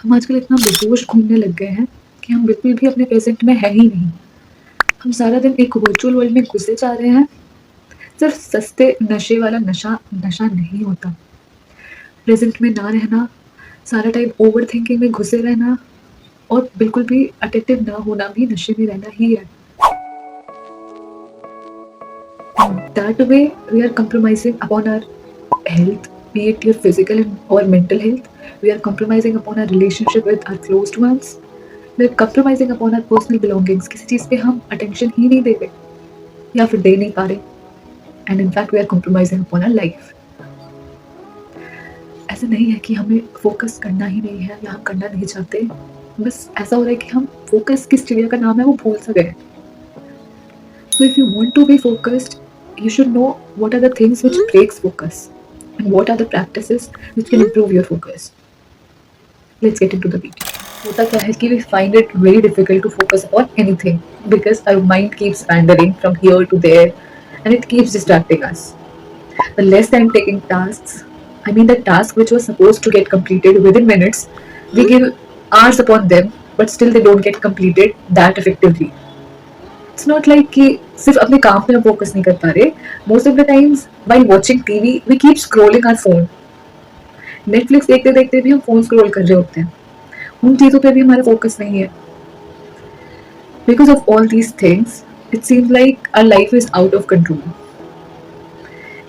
हम आजकल इतना बेहोश घूमने लग गए हैं कि हम बिल्कुल भी अपने प्रेज़ेंट में है ही नहीं। हम सारा दिन एक वर्चुअल वर्ल्ड में घुसे जा रहे हैं, सिर्फ़ सस्ते नशे वाला नशा नशा नहीं होता। प्रेज़ेंट में ना रहना, सारा टाइम ओवरथिंकिंग में घुसे रहना और बिल्कुल भी अटेंटिव ना होना भी नशे में रहना ही है। That way, we are compromising upon our health, be it your physical or mental health. We are compromising upon our relationship with our closed ones. We are compromising upon our personal belongings. किसी चीज़ पे हम attention ही नहीं दे रहे या फिर दे नहीं पा रहे. And in fact, we are compromising upon our life. ऐसा नहीं है कि हमें फोकस करना ही नहीं है या हम करना नहीं चाहते. बस ऐसा हो रहा है कि हम फोकस किस चिड़िया का नाम है वो भूल सा गए. So if you want to be focused, you should know what are the things which breaks focus and what are the practices which can improve your focus. Let's get into the video. होता क्या है कि we find it very difficult to focus on anything because our mind keeps wandering from here to there and it keeps distracting us. The less time taking tasks, I mean the task which was supposed to get completed within minutes, we give hours upon them but still they don't get completed that effectively. It's not like कि सिर्फ अपने काम पे हम focus नहीं कर पा रहे. Most of the times while watching TV we keep scrolling our phone. Netflix देखते देखते भी हम फोन स्क्रॉल कर रहे होते हैं. उन चीज़ों पे भी हमारा फोकस नहीं है. Because of all these things, it seems like our life is out of control.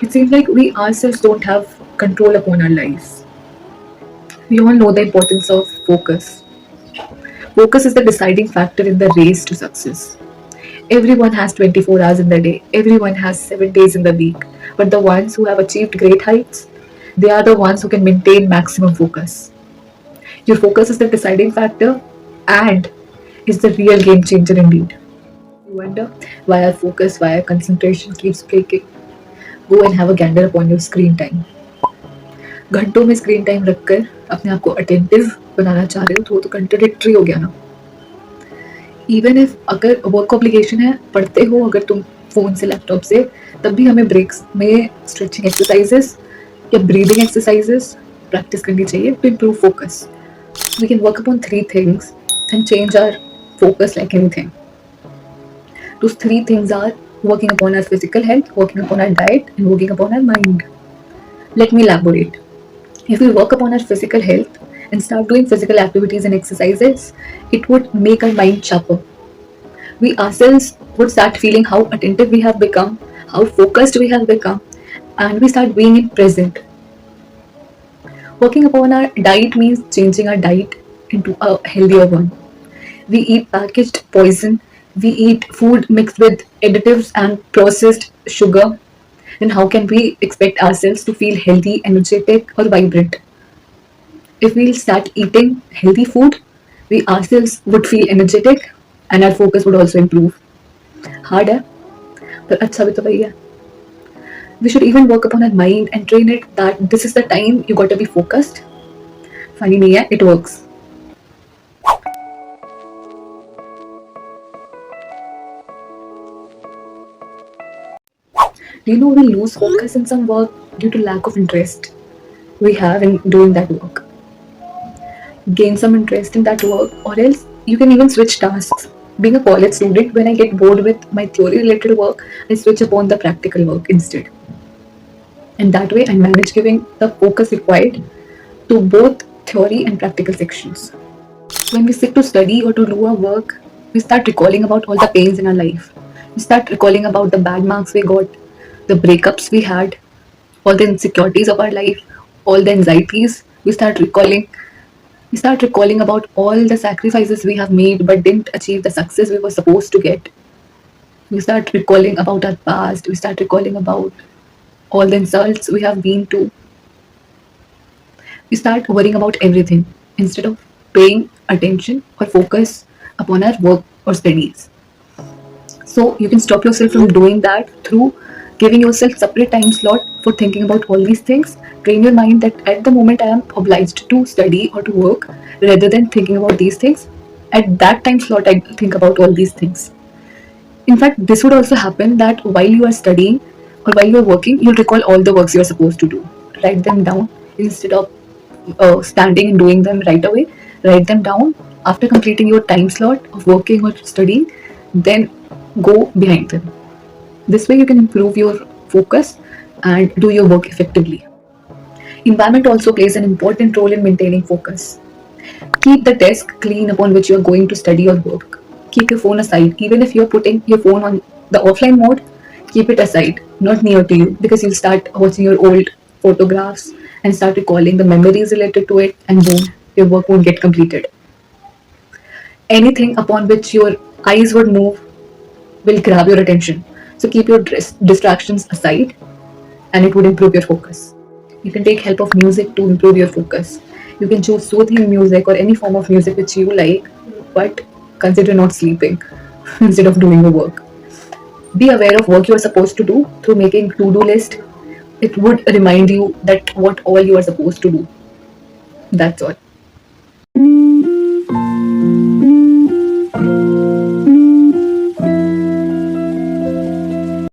It seems like we ourselves don't have control upon our lives. We all know the importance of focus. Focus is the deciding factor in the race to success. Everyone has 24 hours in the day, everyone has 7 days in the week. But the ones who have achieved great heights, they are the ones who can maintain maximum focus. Your focus is the deciding factor and is the real game changer indeed. You wonder why our focus, why our concentration keeps breaking. Go and have a gander upon your screen time. घंटों में screen time रखकर अपने आप को attentive बनाना चाह रहे हो तो वो तो कंट्राडिक्टरी हो गया ना. इवन इफ अगर वर्क ऑब्लिगेशन है, पढ़ते हो अगर तुम फ़ोन से लैपटॉप से, तब भी हमें ब्रेक्स में स्ट्रेचिंग एक्सरसाइजेस या ब्रीदिंग एक्सरसाइजेस प्रैक्टिस करनी चाहिए to improve focus. We can work upon three things and change our focus like anything. Those three things are working upon our physical health, working upon our diet, and working upon our mind. Let me elaborate. If we work upon our physical health and start doing physical activities and exercises, it would make our mind sharper. We ourselves would start feeling how attentive we have become, how focused we have become, and we start being in present. Working upon our diet means changing our diet into a healthier one. We eat packaged poison, we eat food mixed with additives and processed sugar. Then how can we expect ourselves to feel healthy, energetic, or vibrant? If we start eating healthy food, we ourselves would feel energetic and our focus would also improve. Hard है पर अच्छा भी तो वही है. We should even work upon our mind and train it that this is the time you got to be focused. Funny नहीं है, it works. Do you know we lose focus in some work due to lack of interest we have in doing that work? Gain some interest in that work, or else you can even switch tasks. Being a college student, when I get bored with my theory related work, I switch upon the practical work instead. And that way, I manage giving the focus required to both theory and practical sections. When we sit to study or to do our work, we start recalling about all the pains in our life. We start recalling about the bad marks we got, the breakups we had, all the insecurities of our life, all the anxieties. We start recalling about all the sacrifices we have made but didn't achieve the success we were supposed to get. We start recalling about our past. We start recalling about all the insults we have been to. We start worrying about everything instead of paying attention or focus upon our work or studies. So you can stop yourself from doing that through giving yourself separate time slot for thinking about all these things. Train your mind that at the moment I am obliged to study or to work rather than thinking about these things. At that time slot I think about all these things. In fact, this would also happen that while you are studying or while you are working, you'll recall all the works you are supposed to do. Write them down instead of standing and doing them right away. Write them down after completing your time slot of working or studying, then go behind them. This way, you can improve your focus and do your work effectively. Environment also plays an important role in maintaining focus. Keep the desk clean upon which you are going to study or work. Keep your phone aside. Even if you're putting your phone on the offline mode, keep it aside, not near to you, because you'll start watching your old photographs and start recalling the memories related to it, and boom, your work won't get completed. Anything upon which your eyes would move will grab your attention. So keep your distractions aside, and it would improve your focus. You can take help of music to improve your focus. You can choose soothing music or any form of music which you like, but consider not sleeping instead of doing your work. Be aware of what you are supposed to do through making to-do list. It would remind you that what all you are supposed to do. That's all.